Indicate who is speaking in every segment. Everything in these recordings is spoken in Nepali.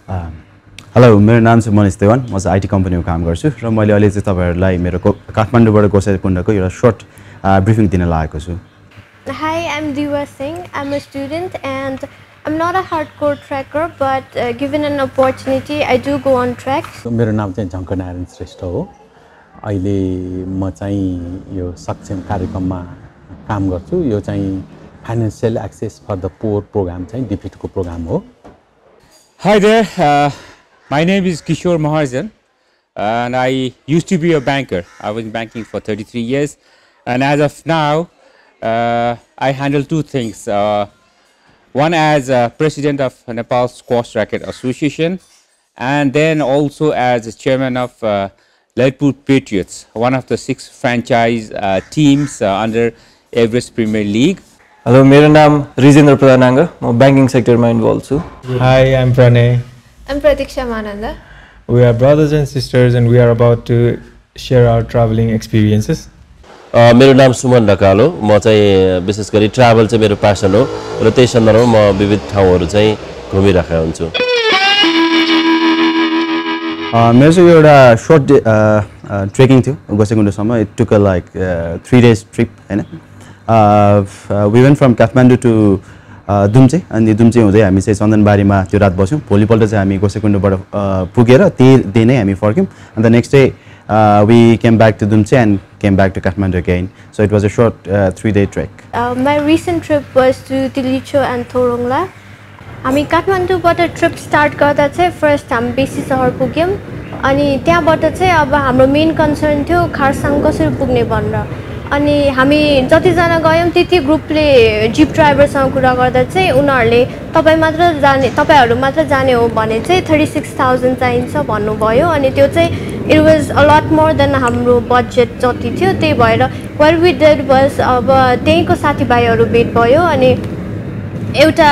Speaker 1: हेलो मेरो नाम चाहिँ मनिष देवान म चाहिँ आईटी कम्पनीमा काम गर्छु र मैले अहिले चाहिँ तपाईहरुलाई मेरो काठमाडौँबाट गोसाइकुण्डको एउटा शॉर्ट ब्रिफिङ दिन लागेको छु
Speaker 2: Hi, I'm Diva Singh. I'm a student and I'm not a hardcore trekker, but given an opportunity, I do go on treks.
Speaker 3: मेरो नाम चाहिँ झङ्कर नारायण श्रेष्ठ हो अहिले म चाहिँ यो सक्षम कार्यक्रममा काम गर्छु यो चाहिँ financial access for the poor program चाहिँ डिफिटको प्रोग्राम हो
Speaker 4: Hi there, my name is Kishore Mahajan and I used to be a banker. I was in banking for 33 years and as of now I handle two things. One as president of Nepal Squash Racket Association and then also as chairman of Laitpur Patriots, one of the 6 franchise teams under Everest Premier League.
Speaker 5: Hello, मेरो नाम रिजेन्द्र प्रधानाङ्ग म बैंकिङ सेक्टरमा इन्भल्भ छु
Speaker 6: Hi, I'm Pranay.
Speaker 2: I'm Pratiksha Mananda.
Speaker 6: We are brothers and sisters and we are about to share our traveling experiences.
Speaker 7: मेरो नाम सुमन ढकाल हो म चाहिँ विशेष गरी ट्राभल चाहिँ मेरो प्यासन हो र त्यही सन्दर्भमा म विविध ठाउँहरू चाहिँ घुमिरहेको हुन्छु
Speaker 1: मेरो चाहिँ एउटा शॉर्ट ट्रेकिङ थियो गोसाइकुण्डसम्म it took like 3 days trip हैन we went from Kathmandu to Dhunche अनि दुम्चे हुँदै हामी चाहिँ चन्दनबारीमा त्यो रात बस्यौं भोलिपल्ट चाहिँ हामी गोसाइकुण्डबाट पुगेर त्यही दिन नै हामी फर्क्यौं and the next day we came back to Dumche and came back to Kathmandu again so it was a short 3-day trek.
Speaker 2: My recent trip was to Tilicho and Thorongla. हामी काठमाडौँबाट ट्रिप स्टार्ट गर्दा चाहिँ फर्स्ट हामी बेसी शहर पुग्यौं अनि त्यहाँबाट चाहिँ अब हाम्रो मेन कन्सर्न थियो खारसाङ कसरी पुग्ने भनेर अनि हामी जति जना गयौं त्यति ग्रुपले जिप ड्राइभरसँग कुरा गर्दा चाहिँ उनीहरुले तपाईहरु मात्र जाने हो भने चाहिँ 36000 चाहिन्छ भन्नुभयो अनि त्यो चाहिँ it was a lot more than हाम्रो बजेट जति थियो त्यही भएर what we did was अब त्यहीको साथीभाइहरु भेट भयो अनि एउटा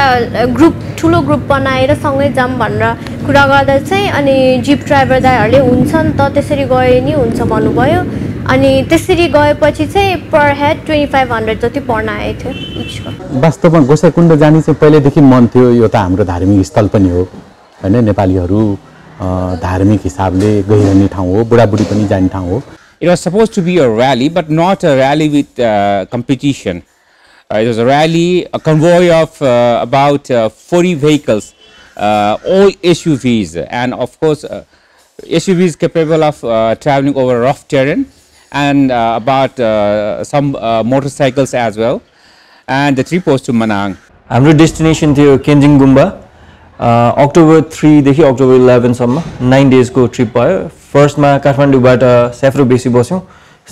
Speaker 2: ग्रुप ठुलो ग्रुप बनाएर सँगै जाम भनेर कुरा गर्दा चाहिँ अनि जिप ड्राइभर दाइहरुले हुन्छ नि त त्यसरी गए नि हुन्छ भन्नुभयो अनि त्यसरी गएपछि चाहिँ पर हेड 2500 जति पर्न आएको थियो इचको
Speaker 3: वास्तवमा गोसाइकुण्ड जाने चाहिँ पहिलेदेखि मन थियो यो त हाम्रो धार्मिक स्थल पनि हो हैन नेपालीहरु धार्मिक हिसाबले गइरहने ठाउँ हो बुढाबुढी पनि जाने ठाउँ हो
Speaker 4: It was supposed to be a rally but not a rally with competition. It was a rally, a convoy of about 40 vehicles, all SUVs and of course SUVs capable of traveling over rough terrain and about some motorcycles as well and the trip was to Manang.
Speaker 5: हाम्रो डेस्टिनेसन थियो केन्जिङ गुम्बा अक्टोबर 3 देखि अक्टोबर 11 सम्म 9 days को ट्रिप भयो फर्स्टमा काठमाडौँबाट सेफ्रो बेसी बस्यौं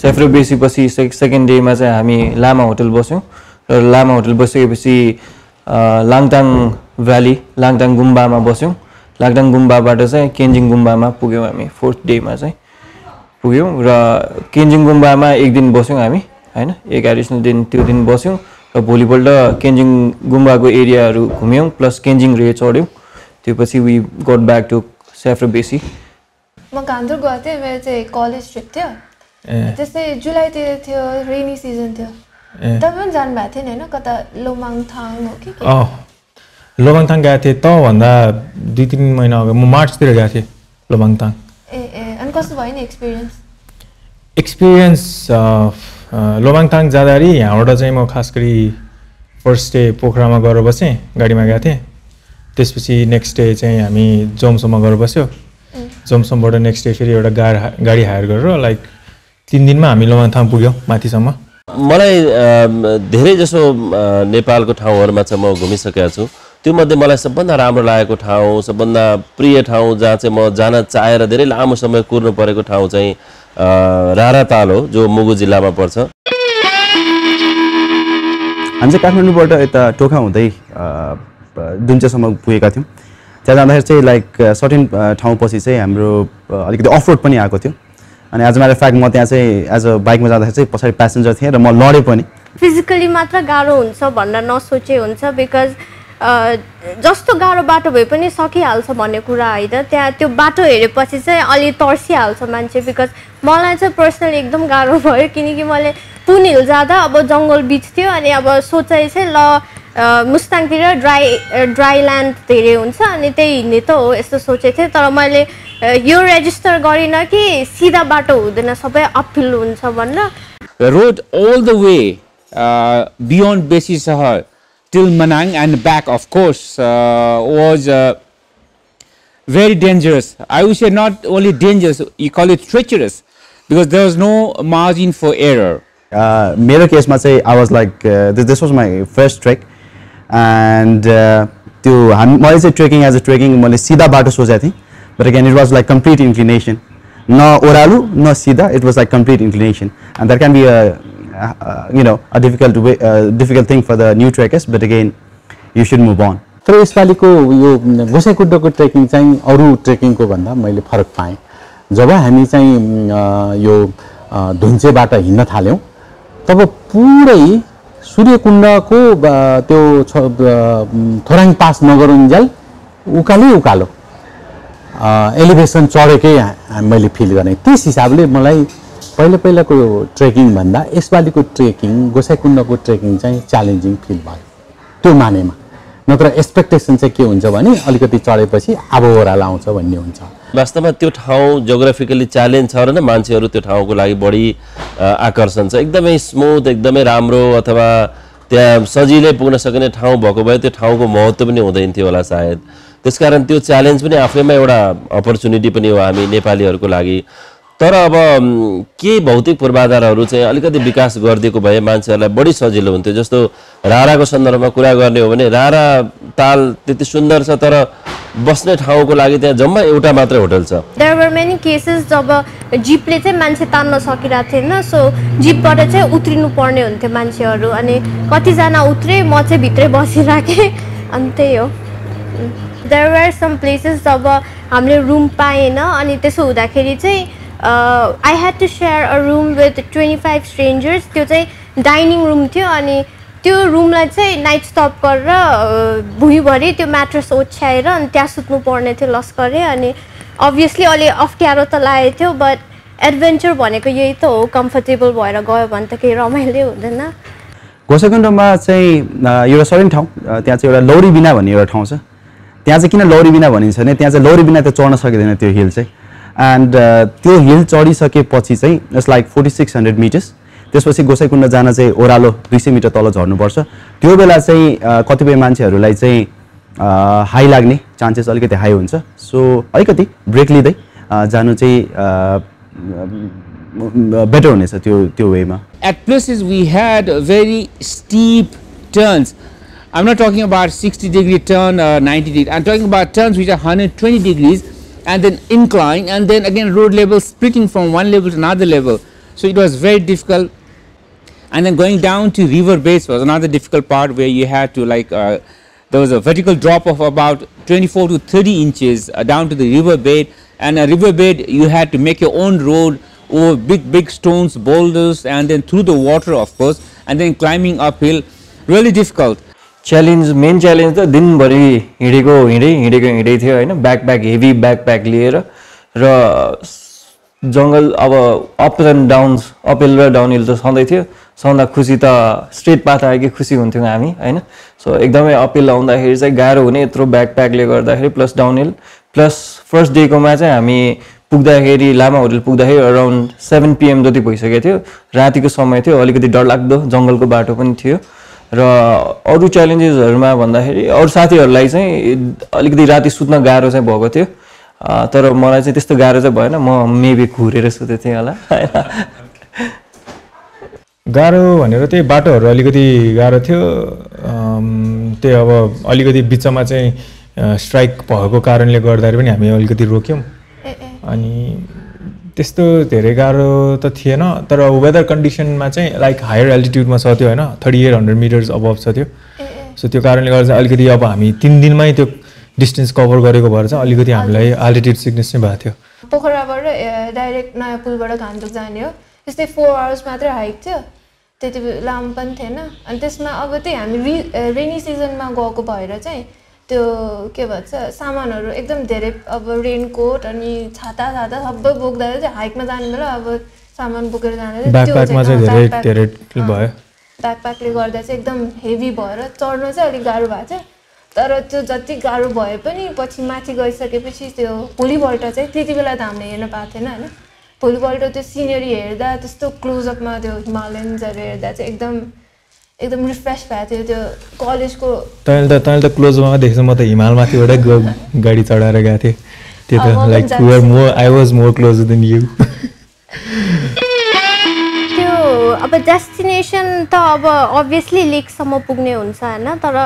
Speaker 5: सेफ्रो बेसी पछि सेकेन्ड डे मा चाहिँ हामी लामा होटल बस्यौं र लामा होटल बसेपछि लाङटाङ भ्याली लाङटाङ गुम्बामा बस्यौं लाङटाङ गुम्बाबाट चाहिँ केन्जिङ गुम्बामा पुग्यौं हामी 4th डे मा चाहिँ पुग्यौं र केन्जिङ गुम्बामा एक दिन बस्यौं हामी हैन एक एडिसनल दिन त्यो दिन बस्यौं र भोलिपल्ट केन्जिङ गुम्बाको एरियाहरु घुम्यौं प्लस केन्जिङ रे चढ्यौं त्यसपछि वी गट ब्याक टु सेफ्रो बेसी
Speaker 8: म गान्तोक गएको थिएँ मेरो चाहिँ कलेज ट्रिप थियो त्यस्तै जुलाईतिर थियो रेनी सिजन थियो तपाईं पनि जानु भएको थियो हैन कता लोमाङथाङ हो कि
Speaker 6: लोमाङथाङ गएको थिएँ त भन्दा 2-3 महिना अगाडि म मार्चतिर गएको थिएँ लोमाङथाङ
Speaker 8: अनि कस्तो भयो नि
Speaker 6: एक्सपिरियन्स लोमाङथाङ जाँदाखेरि यहाँबाट चाहिँ म खास गरी फर्स्ट डे पोखरामा गएर बसेँ गाडीमा गएको थिएँ त्यसपछि नेक्स्ट डे चाहिँ हामी जोमसोममा गएर बस्यो जोमसोमबाट नेक्स्ट डे फेरि एउटा गाडी हायर गरेर लाइक 3 दिनमा हामी लोमाङथाङ पुग्यौं माथिसम्म
Speaker 7: मलाई धेरै जसो नेपालको ठाउँहरुमा चाहिँ म घुमिसकेको छु त्यो मध्ये मलाई सबभन्दा राम्रो लागेको ठाउँ सबभन्दा प्रिय ठाउँ जहाँ चाहिँ म जान चाहेर धेरै लामो समय कुर्नु परेको ठाउँ चाहिँ राराताल हो जो मुगु जिल्लामा पर्छ
Speaker 1: हामी चाहिँ काठमाडौँबाट यता टोखा हुँदै दुम्चेसम्म पुगेका थियौं त्यहाँ जाँदाखेरि चाहिँ लाइक सर्टेन ठाउँ पछि चाहिँ हाम्रो अलिकति अफ रोड पनि आएको थियो अनि as a matter of fact म त्यहाँ चाहिँ एज अ बाइकमा जाँदाखेरि चाहिँ पछाडी प्यासेन्जर थिएँ र म लडे पनि
Speaker 2: फिजिकली मात्र गाह्रो हुन्छ भनेर नसोचे हुन्छ बिकज जस्तो गाह्रो बाटो भए पनि सकिहाल्छ भन्ने कुरा हैन त्यहाँ त्यो बाटो हेरेपछि चाहिँ अलि तर्सिहाल्छ मान्छे बिकज मलाई चाहिँ पर्सनली एकदम गाह्रो भयो किनकि मैले पुन हिल जाँदा अब जंगल बीच थियो अनि अब सोचाइ चाहिँ ल मुस्ताङतिर ड्राई ल्यान्ड धेरै हुन्छ अनि त्यही हिँड्ने त हो यस्तो सोचेको थिएँ तर मैले यो रेजिस्टर गरिनँ कि सिधा बाटो हुँदैन सबै अपहिल हुन्छ भनेर
Speaker 4: The road all the way beyond Besi Sahar till Manang and back, of course, was very dangerous. I would say not only dangerous, you call it treacherous, because there was no margin for error.
Speaker 1: मेरो केसमा चाहिँ I was like this was my first trek and त्यो मैले चाहिँ ट्रेकिङ एज अ ट्रेकिङ मैले सिधा बाटो सोचेको थिएँ but again it was like complete inclination. No oralu, no sida. It was like complete inclination, and that can be a difficult thing for the new trekkers. But again, you should move on.
Speaker 3: तर यसपालिको यो गोसाइकुड्डको ट्रेकिङ चाहिँ अरू ट्रेकिङको भन्दा मैले फरक पाएँ जब हामी चाहिँ यो धुन्चेबाट हिँड्न थाल्यौँ तब पुरै सूर्यकुण्डको त्यो थोराङ पास नगरुन्जेल उकालो एलिभेसन चढेकै मैले फिल गरेँ त्यस हिसाबले मलाई पहिलाको ट्रेकिङ भन्दा यसपालिको ट्रेकिङ गोसाइकुण्डको ट्रेकिङ चाहिँ च्यालेन्जिङ फिल भयो त्यो मानेमा नत्र एक्सपेक्टेसन चाहिँ के हुन्छ भने अलिकति चढेपछि अब ओह्रालो आउँछ भन्ने हुन्छ
Speaker 7: वास्तवमा त्यो ठाउँ जियोग्राफिकली च्यालेन्ज छ र न मान्छेहरू त्यो ठाउँको लागि बढी आकर्षण छ एकदमै स्मुथ एकदमै राम्रो अथवा त्यहाँ सजिलै पुग्न सक्ने ठाउँ भएको भए त्यो ठाउँको महत्त्व पनि हुँदैन थियो होला सायद त्यसकारण त्यो च्यालेन्ज पनि आफैमा एउटा अपर्च्युनिटी पनि हो हामी नेपालीहरूको लागि तर अब के भौतिक पूर्वाधारहरू चाहिँ अलिकति विकास गरिदिएको भए मान्छेहरूलाई बढी सजिलो हुन्थ्यो जस्तो राराको सन्दर्भमा कुरा गर्ने हो भने रारा ताल त्यति सुन्दर छ तर बस्ने ठाउँको लागि त्यहाँ जम्मा एउटा मात्रै होटल छ
Speaker 2: देयर वर मेनी केसेस जब जिपले चाहिँ मान्छे तान्न सकिरहेको थिएन सो जिपबाट चाहिँ उत्रिनु पर्ने हुन्थ्यो मान्छेहरू अनि कतिजना उत्रे म चाहिँ भित्रै बसिराखेँ अनि त्यही हो देयर वर सम प्लेसेस जब हामीले रुम पाएन अनि त्यसो हुँदाखेरि चाहिँ I had to share a room with 25 strangers. त्यो चाहिँ डाइनिङ रुम थियो अनि त्यो रुमलाई चाहिँ नाइट स्टप गरेर भुइँभरि त्यो म्याट्रेस ओछ्याएर अनि त्यहाँ सुत्नु पर्ने थियो लस्करे अनि अभियसली अलि अप्ठ्यारो त लागेको थियो बट एडभेन्चर भनेको यही त हो कम्फर्टेबल भएर गयो भने त केही रमाइलो हुँदैन
Speaker 1: गोसाइकुण्डमा चाहिँ एउटा सरिन ठाउँ त्यहाँ चाहिँ एउटा लौरी बिना भन्ने एउटा ठाउँ छ त्यहाँ चाहिँ किन लौरी बिना भनिन्छ भने त्यहाँ चाहिँ लौरी बिना त चढ्न सकिँदैन त्यो हिल चाहिँ एन्ड त्यो हिल चढिसकेपछि चाहिँ इट्स लाइक 4600 मिटर्स त्यसपछि गोसाइकुण्ड जान चाहिँ ओह्रालो 200 मिटर तल झर्नुपर्छ त्यो बेला चाहिँ कतिपय मान्छेहरूलाई चाहिँ हाई लाग्ने चान्सेस अलिकति हाई हुन्छ सो अलिकति ब्रेक लिँदै जानु चाहिँ बेटर हुनेछ त्यो वेमा
Speaker 4: At places we had very steep turns. I'm not talking about 60-degree turn or 90-degree. I'm talking about turns which are 120 degrees and then incline and then again road level splitting from one level to another level. So it was very difficult. And then going down to river beds was another difficult part where you had to there was a vertical drop of about 24 to 30 inches down to the river bed, and a river bed you had to make your own road over big stones, boulders, and then through the water of course, and then climbing uphill, really difficult.
Speaker 5: Main challenge त दिनभरि हिँडेकै थियो हैन ब्याकप्याक हेभी ब्याकप्याक लिएर र जंगल अब अप एन्ड डाउन्स अपहिल र डाउनहिल त सधैँ थियो सधैँ खुसी त स्ट्रेट पाथ आएकै खुसी हुन्थ्यौँ हामी हैन सो एकदमै अपहिल आउँदाखेरि चाहिँ गाह्रो हुने यत्रो ब्याकप्याकले गर्दाखेरि प्लस डाउनहिल प्लस फर्स्ट डेकोमा चाहिँ हामी पुग्दाखेरि लामा होटल पुग्दाखेरि अराउन्ड 7 PM जति भइसकेको थियो रातिको समय थियो अलिकति डरलाग्दो जंगलको बाटो पनि थियो र अरु च्यालेन्जेसहरुमा भन्दाखेरि अरु साथीहरुलाई चाहिँ अलिकति राति सुत्न गाह्रो चाहिँ भएको थियो तर मलाई चाहिँ त्यस्तो गाह्रो चाहिँ भएन म मेबी घुरेर सुते थिएँ होला
Speaker 6: गाह्रो भनेर त्यही बाटोहरु अलिकति गाह्रो थियो त्यही अब अलिकति बिचमा चाहिँ स्ट्राइक भएको कारणले गर्दाखेरि पनि हामी अलिकति रोक्यौं अनि त्यस्तो धेरै गाह्रो त थिएन तर वेदर कन्डिसनमा चाहिँ लाइक हायर एल्टिट्युडमा छ त्यो हैन 3800 मिटर्स अबभ छ त्यो सो त्यो कारणले गर्दा अलिकति अब हामी 3 दिनमै त्यो डिस्टेन्स कभर गरेको भएर चाहिँ अलिकति हामीलाई एल्टिट्युड सिकनेस चाहिँ भएको थियो
Speaker 8: पोखराबाट डाइरेक्ट नयाँ पुलबाट घामटोक जाने हो त्यस्तै 4 आवर्स मात्र हाइक थियो त्यति लामो पनि थिएन अनि त्यसमा अब त्यही हामी रेनी सिजनमा गएको भएर चाहिँ त्यो के भन्छ सामानहरु एकदम धेरै अब रेनकोट अनि छाता सबै बोक्दा चाहिँ हाइकमा जाने बेला अब सामान बोकेर जाने
Speaker 6: ब्याकप्याकमा चाहिँ धेरै भयो
Speaker 8: ब्याकप्याकले गर्दा चाहिँ एकदम हेभी भएर चढ्न चाहिँ अलिक गाह्रो भएको थियो तर त्यो जति गाह्रो भए पनि पछि माथि गइसकेपछि त्यो भोलिपल्ट चाहिँ त्यति बेला त हामीले हेर्न पाएको थिएन होइन भोलिपल्ट त्यो सिनेरी हेर्दा त्यस्तो क्लोजअपमा त्यो हिमालयन्सहरू हेर्दा चाहिँ एकदम रिफ्रेस भएको थियो त्यो कलेजको
Speaker 6: तैँले त क्लोजअपमा देख्छ म त हिमालमाथिबाटै गाडी चढाएर गएको थिएँ त्यो त like I was more close than you
Speaker 2: त्यो अब डेस्टिनेसन त अब अभियसली लेकसम्म पुग्ने हुन्छ होइन तर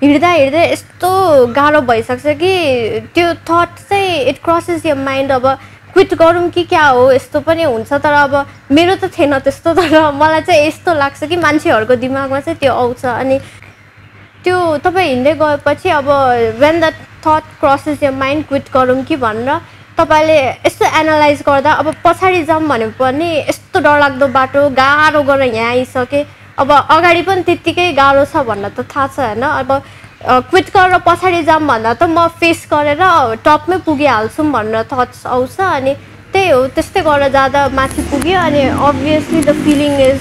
Speaker 2: हिँड्दा यस्तो गाह्रो भइसक्छ कि त्यो थट चाहिँ इट क्रसेस यर माइन्ड अब क्विट गरौँ कि क्या हो यस्तो पनि हुन्छ तर अब मेरो त थिएन त्यस्तो तर मलाई चाहिँ यस्तो लाग्छ कि मान्छेहरूको दिमागमा चाहिँ त्यो आउँछ अनि त्यो तपाईँ हिँड्दै गएपछि अब when the thought crosses your mind quit गरौँ कि भनेर तपाईँले यस्तो एनालाइज गर्दा अब पछाडि जाऊँ भने पनि यस्तो डरलाग्दो बाटो गाह्रो गरेर यहाँ आइसकेँ अब अगाडि पनि त्यत्तिकै गाह्रो छ भनेर त थाहा छ होइन अब क्विट गरेर पछाडि जाऊँ भन्दा त म फेस गरेर टपमै पुगिहाल्छु भनेर थट्स आउँछ अनि त्यही हो त्यस्तै गरेर जाँदा माथि पुग्यो अनि अभियसली द फिलिङ इज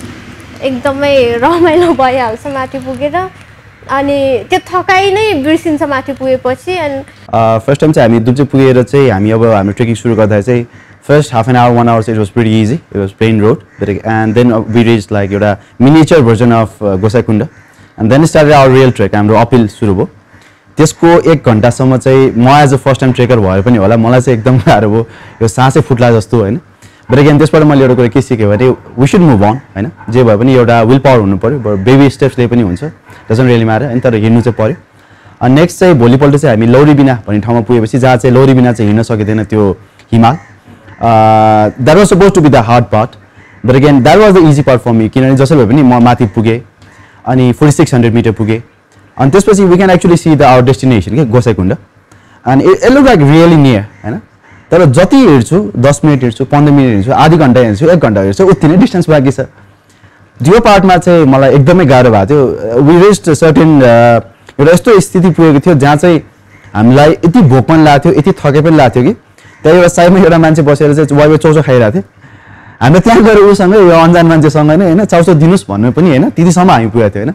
Speaker 2: एकदमै रमाइलो भइहाल्छ माथि पुगेर अनि त्यो थकाइ नै बिर्सिन्छ माथि पुगेपछि अनि
Speaker 1: फर्स्ट टाइम चाहिँ हामी दुम्चे पुगेर चाहिँ हामी अब हाम्रो ट्रेकिङ सुरु गर्दा चाहिँ first half an hour 1 hour चाहिँ it was pretty easy it was plain road and then we reach like एउटा miniature version of Gosaikunda and then started our real trek हाम्रो अपिल सुरु भयो त्यसको 1 घन्टासम्म चाहिँ म as a first time trekker भए पनि होला मलाई चाहिँ एकदम गाह्रो भयो यो सासै फुट्ला जस्तो होइन बट अगेन त्यसबाट मैले एउटा कुरा के सिकेँ भने वी सुड मुभ अन होइन जे भए पनि एउटा विल पावर हुनु पऱ्यो बेबी स्टेप्सले पनि हुन्छ डजन्ट रियली म्याटर होइन तर हिँड्नु चाहिँ पऱ्यो अनि नेक्स्ट चाहिँ भोलिपल्ट चाहिँ हामी लौरीबिना भन्ने ठाउँमा पुगेपछि जहाँ चाहिँ लौरीबिना चाहिँ हिँड्न सकिँदैन त्यो हिमाल that was suppose to be the hard part but again that was the easy part for me किनभने जसो भए पनि म माथि पुगेँ अनि 4600 मिटर पुगेँ अनि त्यसपछि we can actually see the our destination के गोसाइकुण्ड अनि it look like really near होइन तर जति हिँड्छु 10 मिनट हिँड्छु 15 मिनट हिँड्छु आधी घन्टा हिँड्छु 1 घन्टा हिँड्छु उति नै डिस्टेन्स बाँकी छ त्यो पार्टमा चाहिँ मलाई एकदमै गाह्रो भएको थियो वी रिच्ड सर्टेन एउटा यस्तो स्थिति पुगेको थियो जहाँ चाहिँ हामीलाई यति भोक पनि लाग्थ्यो यति थके पनि लाग्थ्यो कि त्यहाँ एउटा साइडमा एउटा मान्छे बसेर चाहिँ वाइवा चौचो खाइरहेको थियो हामीले त्यहाँ गएर उसँग यो अन्जान मान्छेसँग नै होइन चाउचो दिनुहोस् भन्नु पनि होइन त्यतिसम्म हामी पुगेको थियो होइन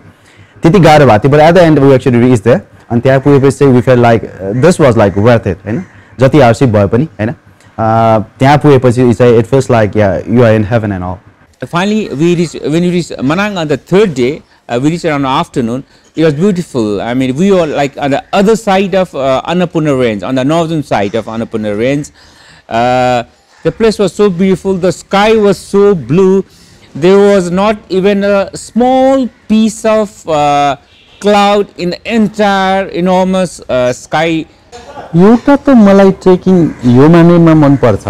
Speaker 1: त्यति गाह्रो भएको थियो but at the end we actually reach there अनि त्यहाँ पुगेपछि चाहिँ we felt like this was like worth it होइन जति हार्डसिप भए पनि होइन त्यहाँ पुगेपछि चाहिँ it feels like you are in heaven and all
Speaker 4: Finally, when we reached Manang on the 3rd day, we reached around afternoon. It was beautiful. I mean, we were like on the other side of Annapurna Range, on the northern side of Annapurna Range. The place was so beautiful. The sky was so blue. There was not even a small piece of cloud in the entire enormous sky.
Speaker 3: एउटा त मलाई ट्रेकिङ यो मानेमा मनपर्छ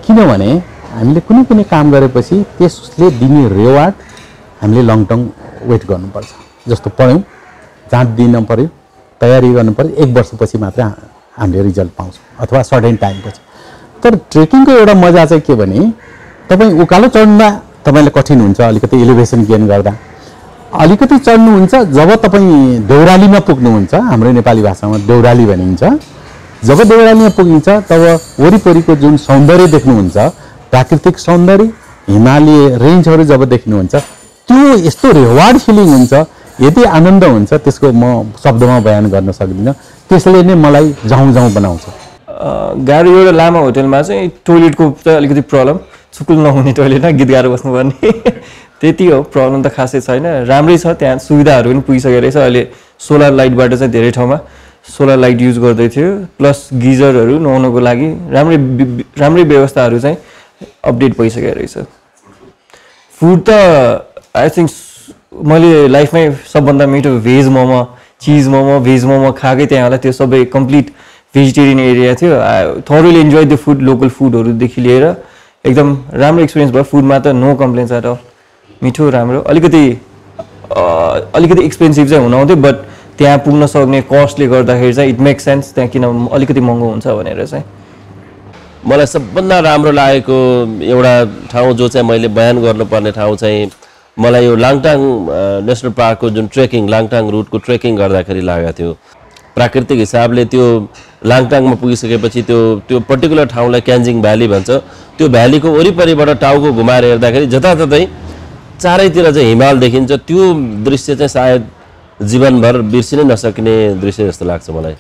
Speaker 3: किनभने हामीले कुनै काम गरेपछि त्यसले दिने रिवार्ड हामीले लङ टर्म वेट गर्नुपर्छ जस्तो पढ्यौँ जाँच दिन पऱ्यो तयारी गर्नु पऱ्यो 1 वर्षपछि मात्र हामीले रिजल्ट पाउँछौँ अथवा सर्टेन टाइमपछि तर ट्रेकिङको एउटा मजा चाहिँ के भने तपाईँ उकालो चढ्दा तपाईँलाई कठिन हुन्छ अलिकति एलिभेसन गेन गर्दा अलिकति चढ्नुहुन्छ जब तपाईँ देउरालीमा पुग्नुहुन्छ हाम्रो नेपाली भाषामा देउराली भनिन्छ जब देउरालीमा पुगिन्छ तब वरिपरिको जुन सौन्दर्य देख्नुहुन्छ प्राकृतिक सौन्दर्य हिमालय रेन्जहरू जब देख्नुहुन्छ त्यो यस्तो रिवार्ड फिलिङ हुन्छ यति आनन्द हुन्छ त्यसको म शब्दमा बयान गर्न सक्दिनँ त्यसले नै मलाई जाउँ बनाउँछ
Speaker 5: गाह्रो एउटा लामा होटलमा चाहिँ टोइलेटको चाहिँ अलिकति प्रब्लम चुकुल नहुने टोइलेटमा गीत गाएर बस्नुपर्ने त्यति हो प्रब्लम त खासै छैन राम्रै छ त्यहाँ सुविधाहरू पनि पुगिसकेको रहेछ अहिले सोलर लाइटबाट चाहिँ धेरै ठाउँमा सोलर लाइट युज गर्दै थियो प्लस गिजरहरू नुहाउनको लागि राम्रै व्यवस्थाहरू चाहिँ अपडेट भइसकेको रहेछ फुड त आई थिङ्क मैले लाइफमै सबभन्दा मिठो भेज मोमो चिज मोमो भेज मोमो खाएकै त्यहाँ होला त्यो सबै कम्प्लिट भेजिटेरियन एरिया थियो थोरली इन्जोय द फुड लोकल फुडहरूदेखि लिएर एकदम राम्रो एक्सपिरियन्स भयो फुडमा त नो कम्प्लेन्स एट अल मिठो राम्रो अलिकति एक्सपेन्सिभ चाहिँ हुनुहुन्थ्यो बट त्यहाँ पुग्न सक्ने कस्टले गर्दाखेरि चाहिँ इट मेक सेन्स त्यहाँ किन अलिकति महँगो हुन्छ भनेर चाहिँ
Speaker 7: मलाई सबभन्दा राम्रो लागेको एउटा ठाउँ जो चाहिँ मैले बयान गर्नुपर्ने ठाउँ चाहिँ मलाई यो लाङटाङ नेसनल पार्कको जुन ट्रेकिङ लाङटाङ रुटको ट्रेकिङ गर्दाखेरि लागेको थियो प्राकृतिक हिसाबले त्यो लाङटाङमा पुगिसकेपछि त्यो पर्टिकुलर ठाउँलाई क्यान्जिङ भ्याली भन्छ त्यो भ्यालीको वरिपरिबाट टाउको घुमाएर हेर्दाखेरि जताततै चारैतिर चाहिँ हिमाल देखिन्छ त्यो दृश्य चाहिँ सायद जीवनभर बिर्सिनै नसक्ने दृश्य जस्तो लाग्छ मलाई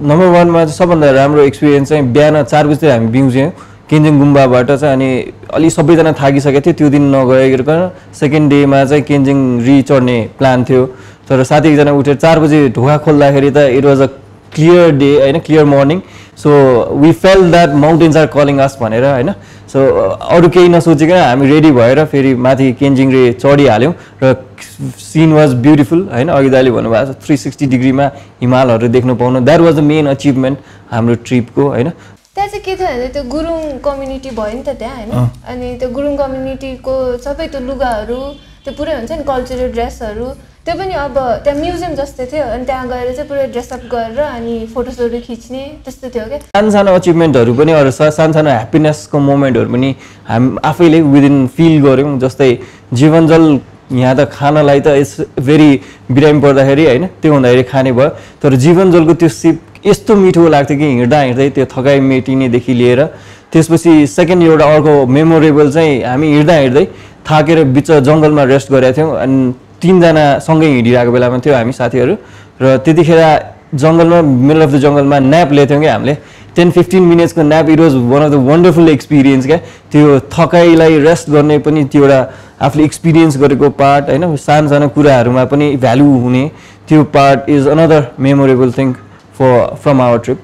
Speaker 5: नम्बर 1 मा सबभन्दा राम्रो एक्सपिरियन्स चाहिँ बिहान 4 बजे हामी बिउज्यौँ केन्जिङ गुम्बाबाट चाहिँ अनि अलि सबैजना थाकिसकेको थियो त्यो दिन नगइकन सेकेन्ड डेमा चाहिँ केन्जिङ रिचढ्ने प्लान थियो तर साथी एकजना उठेर 4 बजे ढोका खोल्दाखेरि त it was a clear day हैन clear morning so we felt that mountains are calling us भनेर हैन सो अरू केही नसोचिकन हामी रेडी भएर फेरि माथि केन्जिङ रे चढिहाल्यौँ र सीन वाज ब्युटिफुल हैन अघि दाइले भन्नुभएको छ 360 डिग्रीमा हिमालहरू देख्न पाउनु that was the main achievement हाम्रो ट्रिपको हैन
Speaker 8: त्यहाँ चाहिँ के थियो भने त्यो गुरुङ कम्युनिटी भयो नि त त्यहाँ हैन अनि त्यो गुरुङ कम्युनिटीको सबै त्यो लुगाहरू त्यो पुरै हुन्छ नि कल्चरल ड्रेसहरू त्यो पनि अब त्यहाँ म्युजियम जस्तै थियो अनि त्यहाँ गएर चाहिँ पुरै ड्रेसअप गरेर अनि फोटोसहरू खिच्ने त्यस्तो थियो क्या
Speaker 5: सानो अचिभमेन्टहरू पनि अरू सानो ह्याप्पिनेसको मोमेन्टहरू पनि हामी आफैले विदिन फिल गऱ्यौँ जस्तै जीवनजल यहाँ त खानलाई त इट्स भेरी बिरामी पर्दाखेरि होइन त्यो हुँदाखेरि खाने भयो तर जीवनजलको त्यो सिप यस्तो मिठो लाग्थ्यो कि हिँड्दा हिँड्दै त्यो थकाइ मेटिनेदेखि लिएर त्यसपछि सेकेन्ड एउटा अर्को मेमोरेबल चाहिँ हामी हिँड्दा हिँड्दै थाकेर बिच जङ्गलमा रेस्ट गरेका थियौँ अनि 3 जना सँगै हिँडिरहेको बेलामा थियो हामी साथीहरू र त्यतिखेर जङ्गलमा मिडल अफ द जङ्गलमा न्याप लिएको थियौँ क्या हामीले 10-15 मिनट्सको nap it was one of the wonderful experience क्या त्यो थकाइलाई रेस्ट गर्ने पनि त्यो एउटा आफूले एक्सपिरियन्स गरेको पार्ट होइन सानो कुराहरूमा पनि भ्यालु हुने त्यो part is another memorable thing from our trip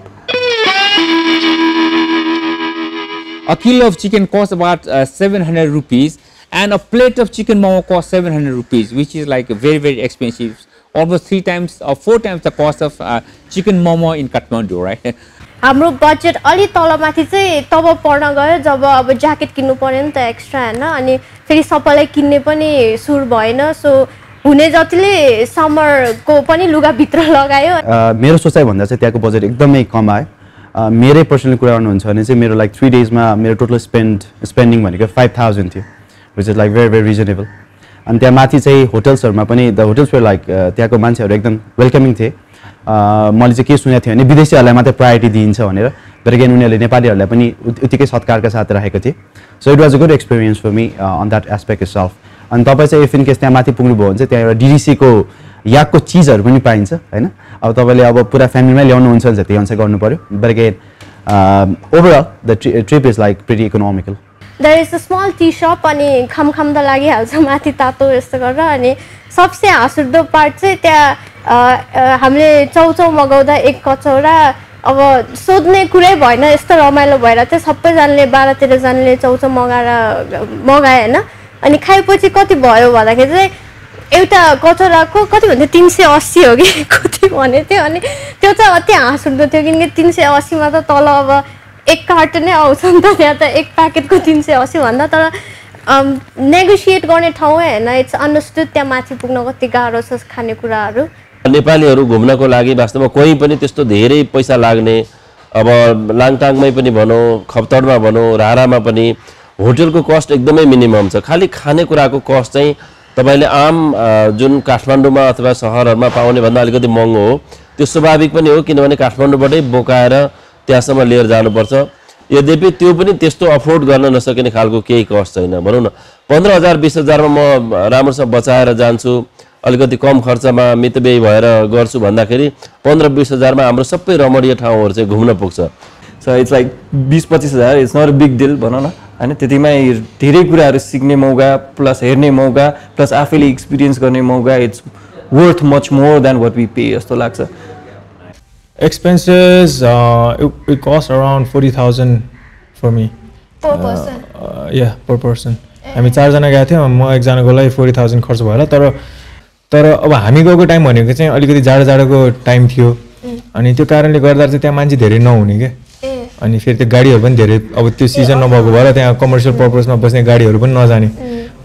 Speaker 4: A kilo of chicken costs about 700 rupees and a plate of chicken momo costs 700 rupees which is like very expensive, almost 3 times or 4 times the cost of chicken momo in Kathmandu, right?
Speaker 2: हाम्रो बजेट अलि तलमाथि चाहिँ तब पर्न गयो जब अब ज्याकेट किन्नु पर्यो नि त एक्स्ट्रा हैन अनि फेरि सबैलाई किन्ने पनि सुर भएन सो हुने जतिले समरको पनि लुगा भित्र लगायो
Speaker 1: मेरो सोचाइ भन्दा चाहिँ त्यहाँको बजेट एकदमै कम आयो मेरै पर्सनल कुरा गर्नुहुन्छ भने चाहिँ मेरो लाइक 3 डेजमा मेरो टोटल स्पेन्डिङ भनेको 5000 थियो which is like very reasonable अनि त्यहाँ माथि चाहिँ होटल्सहरूमा पनि द होटल्स वर लाइक त्यहाँको मान्छेहरू एकदम वेलकमिङ थिए मैले चाहिँ के सुनेको थिएँ भने विदेशीहरूलाई मात्रै प्रायोरिटी दिइन्छ भनेर तर अगेन उनीहरूले नेपालीहरूलाई पनि उत्तिकै सत्कारका साथ राखेको थिए so it was a good experience for me on that aspect itself अनि तपाईँ चाहिँ इफ इन केस त्यहाँ माथि पुग्नुभयो भने चाहिँ त्यहाँ एउटा डिडिसीको याकको चिजहरू पनि पाइन्छ होइन अब तपाईँले अब पुरा फ्यामिलीमै ल्याउनुहुन्छ भने चाहिँ त्यही अनुसार गर्नु पऱ्यो but again overall the trip is like pretty economical
Speaker 2: there is a small tea shop अनि खाम त लागिहाल्छ माथि तातो यस्तो गरेर अनि सबसे हाँसउठ्दो पार्ट चाहिँ त्यहाँ हामीले चौचौ मगाउँदा एक कचौरा अब सोध्ने कुरै भएन यस्तो रमाइलो भएर चाहिँ सबैजनाले 12-13जनाले चौचौ मगाए होइन अनि खाएपछि कति भयो भन्दाखेरि चाहिँ एउटा कचौराको कति भन्थ्यो 380 हो कि कति भनेको थियो अनि त्यो चाहिँ अति हाँसउठ्दो थियो किनकि 380मा त तल अब एक कार्टुनै आउँछ नि त त्यहाँ त एक प्याकेटको 380 भन्दा तर नेगोसिएट गर्ने ठाउँ होइन इट्स अन्डरस्टुड त्यहाँ माथि पुग्न कति गाह्रो छ खानेकुराहरू
Speaker 7: नेपालीहरू घुम्नको लागि वास्तवमा कोही पनि त्यस्तो धेरै पैसा लाग्ने अब लाङटाङमै पनि भनौँ खप्तडमा भनौँ रारामा पनि होटलको कस्ट एकदमै मिनिमम छ खालि खानेकुराको कस्ट चाहिँ तपाईँले आम जुन काठमाडौँमा अथवा सहरहरूमा पाउने भन्दा अलिकति महँगो हो त्यो स्वाभाविक पनि हो किनभने काठमाडौँबाटै बोकाएर त्यहाँसम्म लिएर जानुपर्छ यद्यपि त्यो पनि त्यस्तो अफोर्ड गर्न नसकिने खालको केही कस्ट छैन भनौँ न 15,000-20,000 मा म राम्रोसँग बचाएर जान्छु अलिकति कम खर्चमा मितव्ययी भएर गर्छु भन्दाखेरि 15-20,000 मा हाम्रो सबै रमणीय ठाउँहरू चाहिँ घुम्न पुग्छ
Speaker 5: so it's like 20-25,000 it's not a big deal भनौँ न होइन त्यतिमै धेरै कुराहरू सिक्ने मौका प्लस हेर्ने मौका प्लस आफैले एक्सपिरियन्स गर्ने मौका it's worth much more than what we pay जस्तो लाग्छ
Speaker 6: Expenses, it costs around 40,000 for me.
Speaker 8: Per person?
Speaker 6: Yeah, per person. हामी 4 जना गएको थियौँ म एकजनाको लागि 40,000 खर्च भयो तर अब हामी गएको टाइम भनेको चाहिँ अलिकति जाडोको टाइम थियो अनि त्यो कारणले गर्दा चाहिँ त्यहाँ मान्छे धेरै नहुने क्या अनि फेरि त्यो गाडीहरू पनि धेरै अब त्यो सिजन नभएको भएर त्यहाँ कमर्सियल पर्पजमा बस्ने गाडीहरू पनि नजाने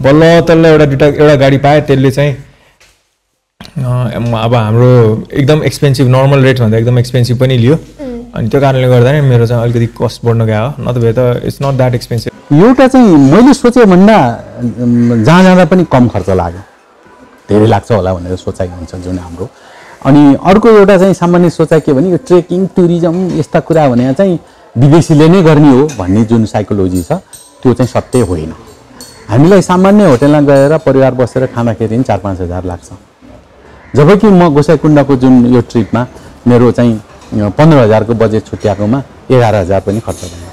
Speaker 6: बल्ल तल्ल एउटा गाडी पायो त्यसले चाहिँ अब हाम्रो एकदम एक्सपेन्सिभ नर्मल रेट भन्दा एकदम एक्सपेन्सिभ पनि लियो अनि त्यो कारणले गर्दा नै मेरो चाहिँ अलिकति कस्ट बढ्न गयो नत्र त इट्स नट द्याट एक्सपेन्सिभ
Speaker 3: एउटा चाहिँ मैले सोचे भन्दा जहाँ जाँदा पनि कम खर्च लाग्यो धेरै लाग्छ होला भनेर सोचाइ हुन्छ जुन हाम्रो अनि अर्को एउटा चाहिँ सामान्य सोचाइ के भने यो ट्रेकिङ टुरिज्म यस्ता कुरा भने चाहिँ विदेशीले नै गर्ने हो भन्ने जुन साइकोलोजी छ त्यो चाहिँ सत्य होइन हामीलाई सामान्य होटलमा गएर परिवार बसेर खाँदाखेरि 4-5 हजार लाग्छ, जबकि म गोसाइकुण्डको जुन यो ट्रिपमा मेरो चाहिँ 15,000 को बजेट छुट्याएकोमा 11,000 पनि खर्च भयो।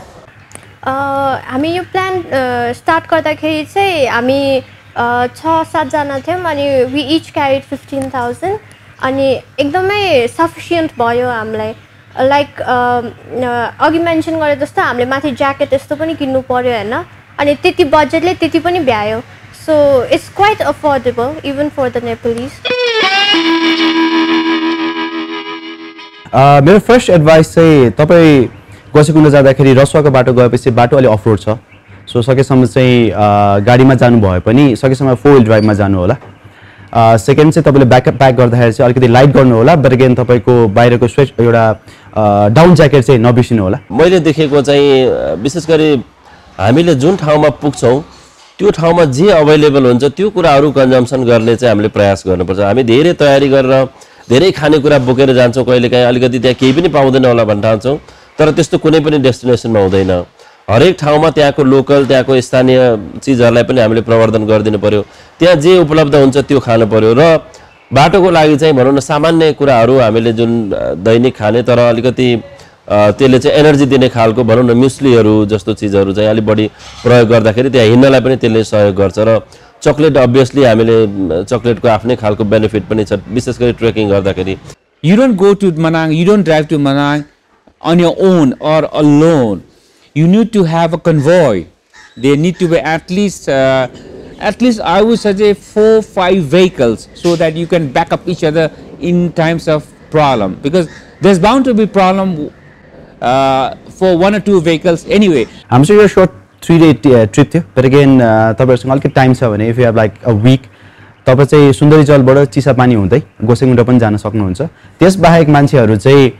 Speaker 2: हामी यो प्लान स्टार्ट गर्दाखेरि चाहिँ हामी 6-7 जना थियौँ अनि वी इच क्यारिड 15,000 अनि एकदमै सफिसियन्ट भयो हामीलाई। लाइक अघि मेन्सन गरे जस्तो हामीले माथि ज्याकेट यस्तो पनि किन्नु पर्यो हैन, अनि त्यति बजेटले त्यति पनि भ्यायो। So it's quite affordable even for the Nepalese.
Speaker 1: मेरो फर्स्ट एडभाइस चाहिँ तपाईँ गोसाइकुण्ड जाँदाखेरि रसुवाको बाटो गएपछि बाटो अलि अफरोड छ, सो सकेसम्म चाहिँ गाडीमा जानु भए पनि सकेसम्म 4 व्हिल ड्राइभमा जानु होला। सेकेन्ड चाहिँ तपाईँले ब्याकअप प्याक गर्दाखेरि चाहिँ अलिकति लाइट गर्नु होला, बट अगेन तपाईँको बाहिरको स्वेट एउटा डाउन ज्याकेट चाहिँ नबिर्सिनु होला।
Speaker 7: मैले देखेको चाहिँ विशेष गरी हामीले जुन ठाउँमा पुग्छौँ त्यो ठाउँमा जे अवेलेबल हुन्छ त्यो कुराहरू कन्जम्सन गर्ने चाहिँ हामीले प्रयास गर्नुपर्छ। हामी धेरै तयारी गरेर धेरै खानेकुरा बोकेर जान्छौँ, कहिलेकाहीँ अलिकति त्यहाँ केही पनि पाउँदैन होला भन्न ठान्छौँ, तर त्यस्तो कुनै पनि डेस्टिनेसनमा हुँदैन। हरेक ठाउँमा त्यहाँको लोकल त्यहाँको स्थानीय चिजहरूलाई पनि हामीले प्रवर्धन गरिदिनु पर्यो, त्यहाँ जे उपलब्ध हुन्छ त्यो खानु पर्यो। र बाटोको लागि चाहिँ भनौँ न सामान्य कुराहरू हामीले जुन दैनिक खाने तर अलिकति त्यसले चाहिँ एनर्जी दिने खालको भनौँ न म्युस्लीहरू जस्तो चिजहरू चाहिँ अलिक बढी प्रयोग गर्दाखेरि त्यहाँ हिँड्नलाई पनि त्यसले सहयोग गर्छ। र चक्लेट अभियसली हामीले चक्लेटको आफ्नै खालको बेनिफिट पनि छ, विशेष गरी ट्रेकिङ गर्दाखेरि।
Speaker 4: You don't go to Manang, you don't drive to Manang on your own or alone. You need to have a convoy. There need to be at least I would suggest 4-5 vehicles so that you can back up each other in times of problem, because there's bound to be problem for 1 or 2 vehicles anyway.
Speaker 1: I'm sure you're short 3-day trip थियो, but again तपाईहरुसँग अलिकति टाइम छ भने if you have like a week तपाईं चाहिँ सुन्दरी जलबाट चिसापानी हुँदै गोसाइकुण्ड पनि जान सक्नुहुन्छ। त्यसबाहेक मान्छेहरू चाहिँ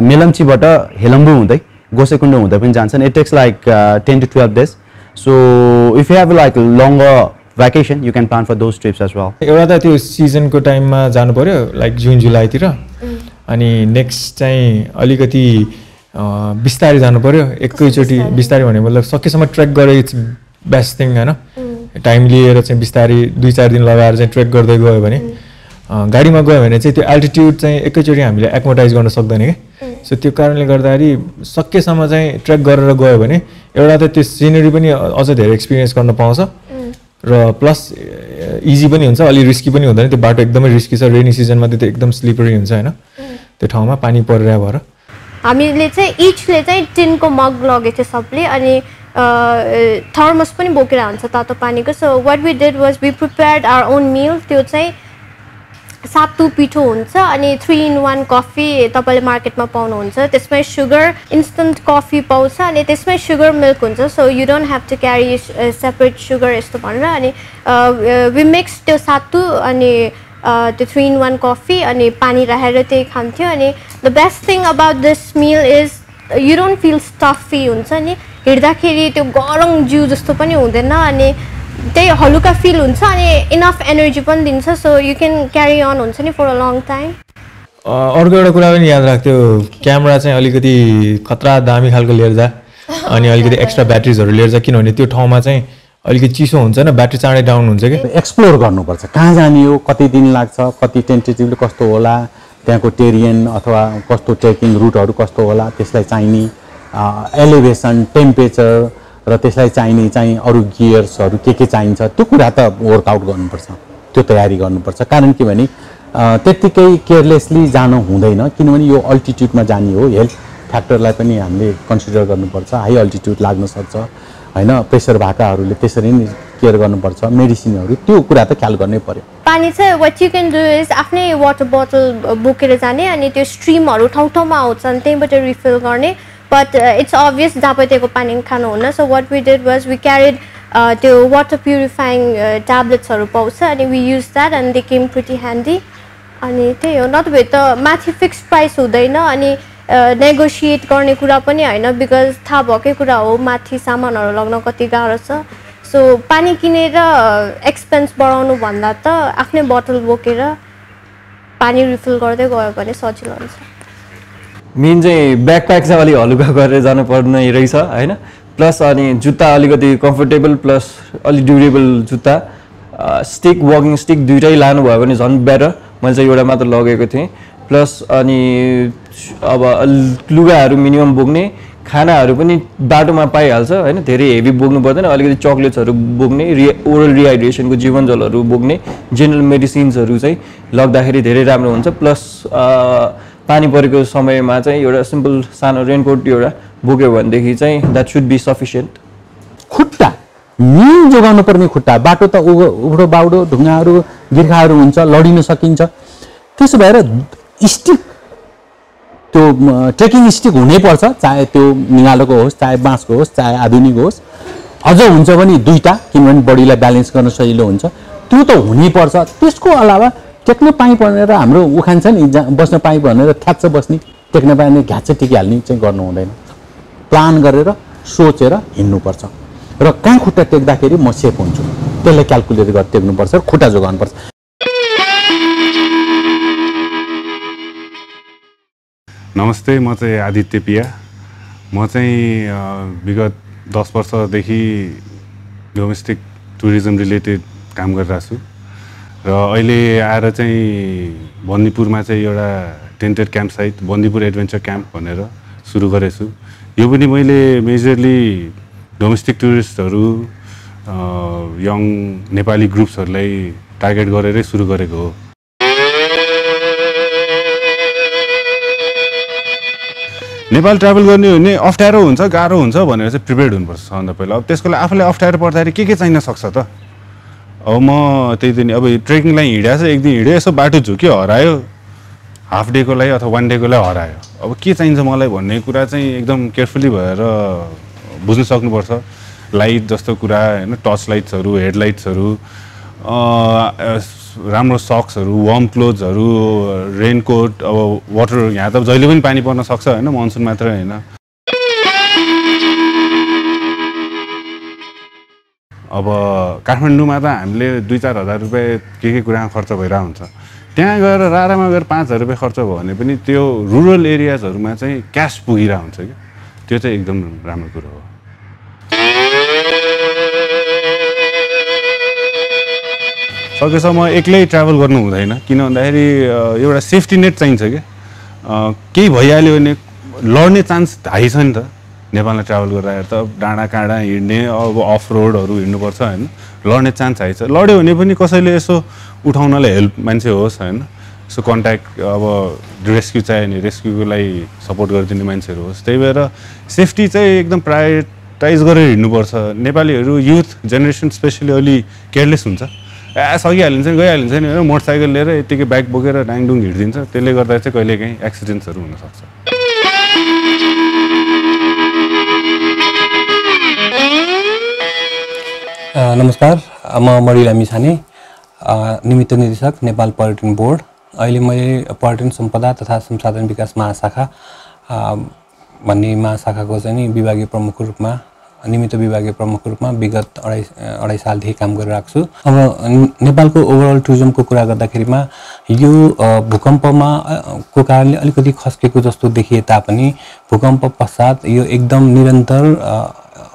Speaker 1: मेलम्चीबाट हेलम्बु हुँदै गोसाइकुण्ड हुँदै पनि जान्छन्। It takes like 10 to 12 days. So if you have like longer vacation, you can plan for those trips as well.
Speaker 6: एउटा त त्यो सिजनको टाइममा जानु पर्यो लाइक जुन जुलाईतिर, अनि नेक्स्ट चाहिँ अलिकति बिस्तारै जानु पर्यो। एकैचोटि बिस्तारै भने मतलब सकेसम्म ट्रेक गरे इट्स बेस्ट थिङ हैन। टाइम लिएर चाहिँ बिस्तारै 2-4 दिन लगाएर चाहिँ ट्रेक गर्दै गयो भने, गाडीमा गयो भने चाहिँ त्यो एल्टिट्युड चाहिँ एकैचोटि हामीले एक्मोटाइज गर्न सक्दैन के। सो त्यो कारणले गर्दाखेरि सकेसम्म चाहिँ ट्रेक गरेर गयो भने एउटा त त्यो सिनेरी पनि अझ धेरै एक्सपिरियन्स गर्न पाउँछ र प्लस इजी पनि हुन्छ, अलि रिस्की पनि हुँदैन। त्यो बाटो एकदमै रिस्की छ, रेनी सिजनमा त्यो एकदम स्लिपरी हुन्छ हैन, त्यो ठाउँमा पानी परिरहेको भएर।
Speaker 2: हामीले चाहिँ इचले चाहिँ टिनको मग लगेको थियो सबले, अनि थर्मस पनि बोकेर हुन्छ तातो पानीको। So what we did was we prepared our own meal. त्यो चाहिँ सातु पिठो हुन्छ अनि 3-in-1 कफी तपाईले मार्केटमा पाउनुहुन्छ। त्यसमै सुगर इन्स्टन्ट कफी पाउँछ अनि त्यसमै सुगर मिल्क हुन्छ। So you don't have to carry separate sugar यस्तो भनेर अनि वी मिक्स त्यो सातु अनि त्यो 3-in-1 कफी अनि पानी राखेर त्यही खान्थ्यो। अनि the best thing about this meal is you don't feel stuffy हुन्छ नि, हिँड्दाखेरि त्यो गरम जिउ जस्तो पनि हुँदैन अनि त्यही हलुका फिल हुन्छ अनि इनफ एनर्जी पनि दिन्छ। So you can carry on हुन्छ नि फर अ लङ टाइम।
Speaker 6: अर्को एउटा कुरा पनि याद राख्थ्यो, क्यामेरा चाहिँ अलिकति खतरा दामी खालको लिएर जा अनि अलिकति एक्स्ट्रा ब्याट्रिजहरू लिएर जा, किनभने त्यो ठाउँमा चाहिँ अलिकति चिसो हुन्छ न, ब्याट्री चाँडै डाउन हुन्छ कि।
Speaker 3: एक्सप्लोर गर्नुपर्छ, कहाँ जाने हो, कति दिन लाग्छ, कति टेन्टेटिभली कस्तो होला, त्यहाँको टेरियन अथवा कस्तो ट्रेकिङ रुटहरू कस्तो होला, त्यसलाई चाहिने एलिभेसन टेम्परेचर र त्यसलाई चाहिने चाहिँ अरू गियर्सहरू के चाहिन्छ त्यो कुरा त वर्कआउट गर्नुपर्छ, त्यो तयारी गर्नुपर्छ। कारण के भने त्यत्तिकै केयरलेसली जानु हुँदैन, किनभने यो अल्टिट्युडमा जाने हो, हेल्थ फ्याक्टरलाई पनि हामीले कन्सिडर गर्नुपर्छ। हाई अल्टिट्युड लाग्न सक्छ हैन, प्रेसर भएकाहरूले त्यसरी नै केयर गर्नुपर्छ, मेडिसिनहरू त्यो कुरा त ख्याल गर्नै पर्यो।
Speaker 2: पानी चाहिँ what you can do is आफ्नै वाटर बोतल बोकेर जाने अनि त्यो स्ट्रिमहरू ठाउँ ठाउँमा आउँछन् त्यहीँबाट रिफिल गर्ने। But it's obvious जापतेको पानी खानु हुन्न। So what we did was we carried त्यो water purifying tabletsहरू पाउँछ अनि we used that and they came pretty handy। अनि त्यही हो, नभए त माथि फिक्स प्राइस हुँदैन अनि नेगोसिएट गर्ने कुरा पनि हैन, बिकज थाहा भएकै कुरा हो माथि सामानहरू लग्न कति गाह्रो छ। सो पानी किनेर एक्सपेन्स बढाउनु भन्दा त आफ्नै बोतल बोकेर पानी रिफिल गर्दै गयो भने सजिलो हुन्छ।
Speaker 5: मेन चाहिँ ब्याकप्याक चाहिँ अलिक हलुका गरेर जानुपर्ने रहेछ हैन, प्लस अनि जुत्ता अलिकति कम्फर्टेबल प्लस अलि ड्युरेबल जुत्ता स्टिक वकिङ स्टिक दुइटै लानुभयो भने झन् बेटर मैले चाहिँ एउटा मात्र लगेको थिएँ प्लस अनि अब लुगाहरू मिनिमम बोक्ने खानाहरू पनि बाटोमा पाइहाल्छ होइन धेरै हेभी बोक्नु पर्दैन अलिकति चक्लेट्सहरू बोक्ने ओरल रिहाइड्रेसनको जीवन जलहरू बोक्ने जेनरल मेडिसिन्सहरू चाहिँ लग्दाखेरि धेरै राम्रो हुन्छ प्लस पानी परेको समयमा चाहिँ एउटा सिम्पल सानो रेनकोट एउटा बोक्यो भनेदेखि चाहिँ द्याट सुड बी सफिसियन्ट
Speaker 3: खुट्टा मेन जोगाउनु पर्ने खुट्टा बाटो त उब्डो बाउडो ढुङ्गाहरू गिर्खाहरू हुन्छ लडिन सकिन्छ त्यसो भएर स्टिक त्यो ट्रेकिङ स्टिक हुनैपर्छ चाहे त्यो निगालोको होस् चाहे बाँसको होस् चाहे आधुनिक होस् अझ हुन्छ भने दुईटा किनभने बडीलाई ब्यालेन्स गर्न सजिलो हुन्छ त्यो त हुनैपर्छ त्यसको अलावा टेक्न पाइ भनेर हाम्रो उखान छ नि बस्न पाइ भनेर थ्याच्च बस्ने टेक्न पाइ भने घ्याच्च टिकिहाल्ने चाहिँ गर्नु हुँदैन प्लान गरेर सोचेर हिँड्नुपर्छ र कहाँ खुट्टा टेक्दाखेरि म सेफ हुन्छु त्यसलाई क्याल्कुलेट गरेर टेक्नुपर्छ खुट्टा जोगाउनुपर्छ
Speaker 9: नमस्ते म चाहिँ आदित्य पिया म चाहिँ विगत 10 वर्षदेखि डोमेस्टिक टुरिज्म रिलेटेड काम गरिरहेको छु र अहिले आएर चाहिँ बन्दीपुरमा चाहिँ एउटा tented camp site Bandipur adventure camp भनेर सुरु गरेको छु यो पनि मैले मेजरली डोमेस्टिक टुरिस्टहरू यङ नेपाली ग्रुप्सहरूलाई टार्गेट गरेरै सुरु गरेको हो नेपाल ट्राभल गर्ने हो भने अप्ठ्यारो हुन्छ गाह्रो हुन्छ भनेर चाहिँ प्रिपेयर्ड हुनुपर्छ सबभन्दा पहिला अब त्यसको लागि आफूलाई अप्ठ्यारो पर्दाखेरि के चाहिन सक्छ त अब म त्यही दिन अब ट्रेकिङलाई हिँडेको छ एक दिन हिँड्यो यसो बाटो झुक्यो हरायो हाफ डेको लागि अथवा वान डेको लागि हरायो अब के चाहिन्छ मलाई भन्ने कुरा चाहिँ एकदम केयरफुली भएर बुझ्न सक्नुपर्छ लाइट जस्तो कुरा होइन टर्च लाइट्सहरू हेडलाइट्सहरू राम्रो सक्सहरू वार्म क्लोथ्सहरू रेनकोट अब वाटर यहाँ त जहिले पनि पानी पर्न सक्छ होइन मनसुन मात्रै होइन अब काठमाडौँमा त हामीले 2-4 हजार रुपियाँ के कुरामा खर्च भइरहेको हुन्छ त्यहाँ गएर रारामा गएर 5,000 रुपियाँ खर्च भयो भने पनि त्यो रुरल एरियाजहरूमा चाहिँ क्यास पुगिरहेको हुन्छ कि त्यो चाहिँ एकदम राम्रो कुरो हो सकेसम्म एक्लै ट्राभल गर्नु हुँदैन किन भन्दाखेरि एउटा सेफ्टी नेट चाहिन्छ कि केही भइहाल्यो भने लड्ने चान्स हाई छ नि त नेपालमा ट्राभल गर्दाखेरि त डाँडा काँडा हिँड्ने अब अफ रोडहरू हिँड्नुपर्छ होइन लड्ने चान्स हाई छ लड्यो भने पनि कसैले यसो उठाउनलाई हेल्प मान्छे होस् होइन यसो कन्ट्याक्ट अब रेस्क्यु चाहियो भने रेस्क्युको लागि सपोर्ट गरिदिने मान्छेहरू होस् त्यही भएर सेफ्टी चाहिँ एकदम प्रायोरिटाइज गरेर हिँड्नुपर्छ नेपालीहरू युथ जेनेरेसन स्पेसली अलि केयरलेस हुन्छ सकिहालिन्छ नि गइहालिन्छ नि होइन मोटरसाइकल लिएर यत्तिकै बाइक बोकेर डाङडुङ हिँडिदिन्छ त्यसले गर्दा चाहिँ कहिलेकाहीँ एक्सिडेन्ट्सहरू हुनसक्छ
Speaker 10: नमस्कार म मणिलामी छाने निमित्त निर्देशक नेपाल पर्यटन बोर्ड अहिले मैले पर्यटन सम्पदा तथा संसाधन विकास महाशाखा भन्ने महाशाखाको चाहिँ विभागीय प्रमुख रूपमा निमित्त विभागीय प्रमुख रूपमा विगत अढाई सालदेखि काम गरिरहेको छु अब नेपालको ओभरअल टुरिज्मको कुरा गर्दाखेरिमा यो भूकम्पमा को कारणले अलिकति खस्केको जस्तो देखिए तापनि भूकम्प पश्चात यो एकदम निरन्तर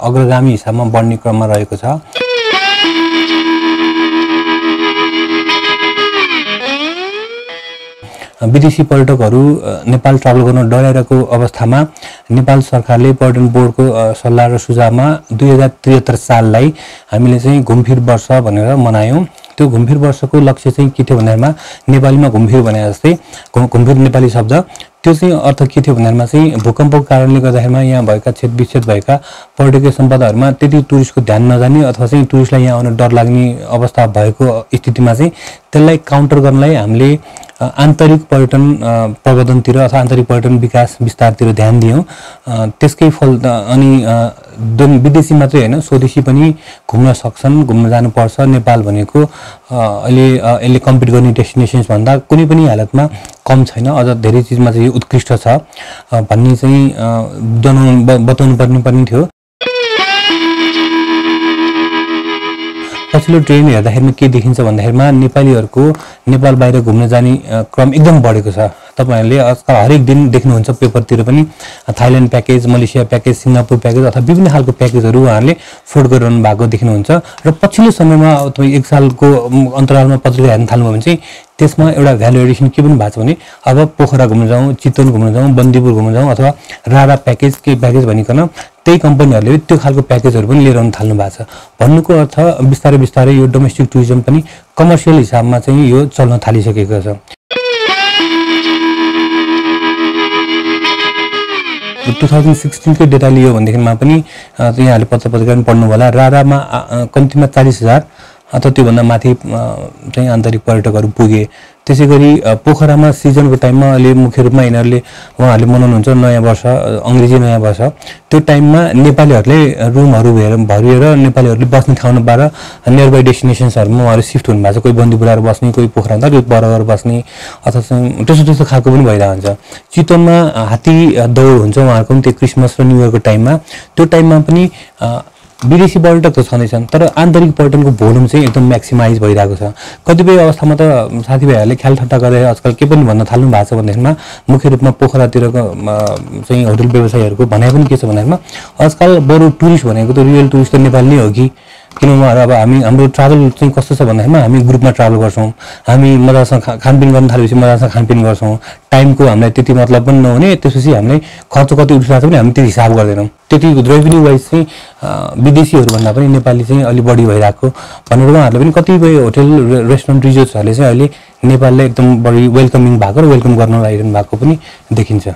Speaker 10: अग्रगामी हिसाबमा बढ्ने क्रममा रहेको छ विदेशी पर्यटकहरू नेपाल ट्राभल गर्न डराइरहेको अवस्थामा नेपाल सरकारले पर्यटन बोर्डको सल्लाह र सुझावमा 2073 साललाई हामीले चाहिँ घुमफिर वर्ष भनेर मनायौँ त्यो घुमफिर वर्षको लक्ष्य चाहिँ के थियो भन्दामा नेपालीमा घुमफिर भने जस्तै घुमफिर नेपाली शब्द त्यो चाहिँ अर्थ के थियो भन्दामा चाहिँ भूकम्पको कारणले गर्दाखेरिमा यहाँ भएका विच्छेद भएका पर्यटकीय सम्पदाहरूमा त्यति टुरिस्टको ध्यान नजाने अथवा चाहिँ टुरिस्टलाई यहाँ आउन डर लाग्ने अवस्था भएको स्थितिमा चाहिँ त्यसलाई काउन्टर गर्नलाई हामीले आन्तरिक पर्यटन प्रवर्धनतिर अथवा आन्तरिक पर्यटन विकास विस्तारतिर ध्यान दियौँ त्यसकै फल अनि विदेशी मात्रै होइन स्वदेशी पनि घुम्न सक्छन् घुम्न जानुपर्छ नेपाल भनेको अहिले यसले कम्पिट गर्ने डेस्टिनेसन्स भन्दा कुनै पनि हालतमा कम छैन अझ धेरै चिजमा चाहिँ उत्कृष्ट छ भन्ने चाहिँ बताउनु पर्ने पनि थियो पछिल्लो ट्रेन हेर्दाखेरिमा के देखिन्छ भन्दाखेरिमा नेपालीहरूको नेपाल बाहिर घुम्न जाने क्रम एकदम बढेको छ तपाईँहरूले आजकल हरेक दिन देख्नुहुन्छ पेपरतिर पनि Thailand package, Malaysia package, Singapore package अथवा विभिन्न खालको प्याकेजहरू उहाँहरूले फ्लोट गरिरहनु भएको देख्नुहुन्छ। र पछिल्लो समयमा तपाईँ 1 सालको अन्तरालमा पत्रिका हेर्न थाल्नुभयो भने चाहिँ त्यसमा एउटा भ्यालु एडिसन के पनि भएको छ भने अब पोखरा घुम्न जाउँ, चितवन घुम्न जाउँ, बन्दीपुर घुम्न जाउँ अथवा रारा प्याकेज के प्याकेज भनिकन त्यही कम्पनीहरूले त्यो खालको प्याकेजहरू पनि लिएर आउन थाल्नु भएको छ। भन्नुको अर्थ बिस्तारै बिस्तारै यो डोमेस्टिक टुरिज्म पनि कमर्सियल हिसाबमा चाहिँ यो चल्न थालिसकेको छ। 2016 को डेटा लियो भनेदेखिमा पनि यहाँले पत्र पत्रिका पनि पढ्नु होला। रारामा कम्तीमा 40,000 अथवा त्योभन्दा माथि चाहिँ आन्तरिक पर्यटकहरू पुगे। त्यसै गरी पोखरामा सिजनको टाइममा अहिले मुख्य रूपमा यिनीहरूले उहाँहरूले मनाउनुहुन्छ नयाँ वर्ष, अङ्ग्रेजी नयाँ वर्ष। त्यो टाइममा नेपालीहरूले रुमहरू भरिएर नेपालीहरूले बस्ने ठाउँ नपाएर नियरबाई डेस्टिनेसन्सहरूमा उहाँहरू सिफ्ट हुनुभएको छ। कोही बन्दीपुराहरू बस्ने, कोही पोखरा कोही बरगर बस्ने अथवा चाहिँ त्यस्तो खालको पनि भइरहेको हुन्छ। चितवनमा हात्ती दौड हुन्छ उहाँहरूको पनि त्यो क्रिसमस र न्यु इयरको टाइममा। त्यो टाइममा पनि विदेशी पर्यटक त छँदैछन् तर आन्तरिक पर्यटनको भोल्युम चाहिँ एकदम म्याक्सिमाइज भइरहेको छ। कतिपय अवस्थामा त साथीभाइहरूले ख्याल ठट्टा गरेर आजकल के पनि भन्न थाल्नु भएको छ भन्दाखेरिमा मुख्य रूपमा पोखरातिरको चाहिँ होटल व्यवसायीहरूको भनाइ पनि के छ भन्दाखेरिमा आजकल बरु टुरिस्ट भनेको त रियल टुरिस्ट त नेपाल नै हो कि। किन उहाँहरू अब हाम्रो ट्राभल चाहिँ कस्तो छ भन्दाखेरिमा हामी ग्रुपमा ट्राभल गर्छौँ, हामी मजासँग खानपिन गर्न थालेपछि मजासँग खानपिन गर्छौँ, टाइमको हामीलाई त्यति मतलब पनि नहुने, त्यसपछि हामीलाई खर्च कति उठिरहेको छ भने हामी त्यो हिसाब गर्दैनौँ। त्यति रेभेन्यू वाइज चाहिँ विदेशीहरूभन्दा पनि नेपाली चाहिँ अलिक बढी भइरहेको भनेर उहाँहरूले पनि कतिपय होटल रेस्टुरेन्ट रिजोर्ट्सहरूले चाहिँ अहिले नेपाललाई एकदम बढी वेलकमिङ भएको र वेलकम गर्न लागिरहनु भएको पनि देखिन्छ।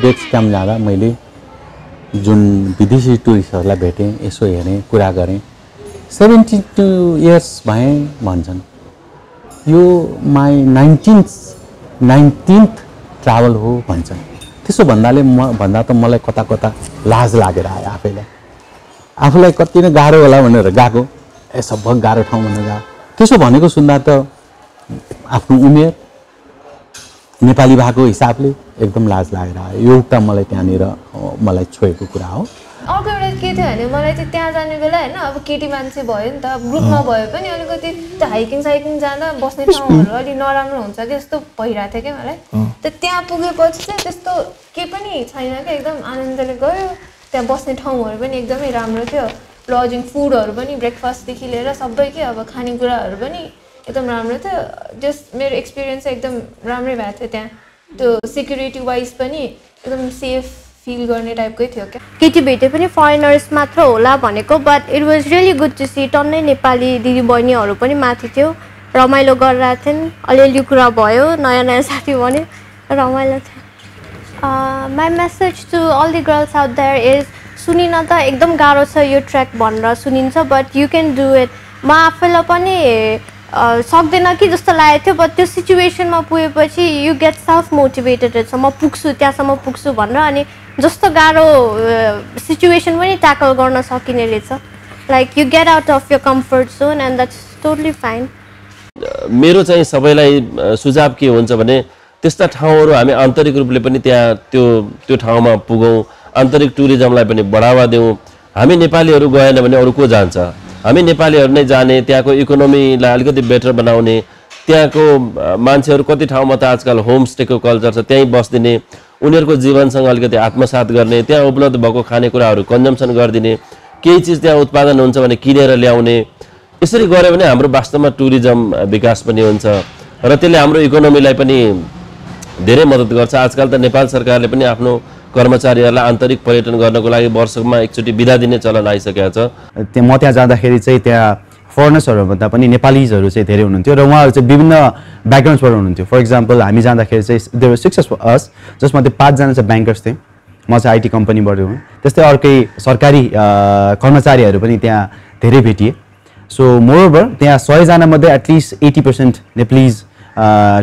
Speaker 3: डेक्स क्याम्प जाँदा मैले जुन विदेशी टुरिस्टहरूलाई भेटेँ, यसो हेरेँ, कुरा गरेँ, 72 इयर्स भएँ भन्छन्। यो माई 19th ट्राभल हो भन्छन्। त्यसो भन्दा त मलाई कता कता लाज लागेर आयो आफूलाई कति नै गाह्रो होला भनेर गएको, सब गाह्रो ठाउँ भनेर गएको। त्यसो भनेको सुन्दा त आफ्नो उमेर नेपाली भएको हिसाबले एकदम लाज लागेर आयो। यो एउटा मलाई त्यहाँनिर मलाई छोएको कुरा हो।
Speaker 8: अर्को एउटा के थियो भने मलाई चाहिँ त्यहाँ जाने बेला होइन अब केटी मान्छे भयो नि त, ग्रुपमा भयो पनि अलिकति हाइकिङ साइकिङ जाँदा बस्ने ठाउँहरू अलिक नराम्रो हुन्छ कि जस्तो भइरहेको थियो क्या मलाई। त त्यहाँ पुगेपछि चाहिँ त्यस्तो केही पनि छैन क्या, एकदम आनन्दले गयो। त्यहाँ बस्ने ठाउँहरू पनि एकदमै राम्रो थियो, लजिङ फुडहरू पनि ब्रेकफास्टदेखि लिएर सबै के अब खानेकुराहरू पनि एकदम राम्रो थियो। जस्ट मेरो एक्सपिरियन्स चाहिँ एकदम राम्रै भएको थियो त्यहाँ। त्यो सेक्युरिटी वाइज पनि एकदम सेफ फिल गर्ने टाइपकै थियो क्या।
Speaker 2: केटी भेटे पनि फरेनर्स मात्र होला भनेको, but it was really good to see. टन्नै नेपाली दिदी बहिनीहरू पनि माथि थियो, रमाइलो गरिरहेको थियौँ, अलिअलि कुरा भयो, नयाँ नयाँ साथी बन्यो, रमाइलो थियो। My message to all the girls out there is सुनिन त एकदम गाह्रो छ यो ट्र्याक भनेर सुनिन्छ, but you can do it. म आफैलाई पनि सक्दैन कि जस्तो लागेको थियो, बट त्यो सिचुएसनमा पुगेपछि यु गेट सेल्फ मोटिभेटेड रहेछ, म पुग्छु त्यहाँसम्म पुग्छु भनेर। अनि जस्तो गाह्रो सिचुएसन पनि ट्याकल गर्न सकिने रहेछ। Like you get out of your comfort zone and that's totally fine.
Speaker 7: मेरो चाहिँ सबैलाई सुझाव के हुन्छ भने त्यस्ता ठाउँहरू हामी आन्तरिक रूपले पनि त्यहाँ त्यो ठाउँमा पुगौँ, आन्तरिक टुरिज्मलाई पनि बढावा दिउँ। हामी नेपालीहरू गएन भने अरू को जान्छ? हामी नेपालीहरू नै जाने, त्यहाँको इकोनोमीलाई अलिकति बेटर बनाउने, त्यहाँको मान्छेहरू कति ठाउँमा त आजकल होमस्टेको कल्चर छ, त्यहीँ बस्दिने, उनीहरूको जीवनसँग अलिकति आत्मसात गर्ने, त्यहाँ उपलब्ध भएको खानेकुराहरू कन्जम्सन गरिदिने, केही चिज त्यहाँ उत्पादन हुन्छ भने किनेर ल्याउने। यसरी गऱ्यो भने हाम्रो वास्तवमा टुरिज्म विकास पनि हुन्छ र त्यसले हाम्रो इकोनोमीलाई पनि धेरै मद्दत गर्छ। आजकल त नेपाल सरकारले पनि आफ्नो कर्मचारीहरूलाई आन्तरिक पर्यटन गर्नको लागि वर्षमा एकचोटि बिदा दिने चलन आइसकेको छ।
Speaker 1: म त्यहाँ जाँदाखेरि चाहिँ त्यहाँ फरेनर्सहरूभन्दा पनि नेपालीजहरू चाहिँ धेरै हुनुहुन्थ्यो र उहाँहरू चाहिँ विभिन्न ब्याकग्राउन्ड्सबाट हुनुहुन्थ्यो। फर इक्जाम्पल हामी जाँदाखेरि चाहिँ देयर वर 6 of us, जसमा त्यो 5 जना चाहिँ ब्याङ्कर्स थिए, म चाहिँ आइटी कम्पनीबाट हुँ। त्यस्तै अर्कै सरकारी कर्मचारीहरू पनि त्यहाँ धेरै भेटिए। सो मोरओभर त्यहाँ 100 जना मध्ये एटलिस्ट 80% नेपालीज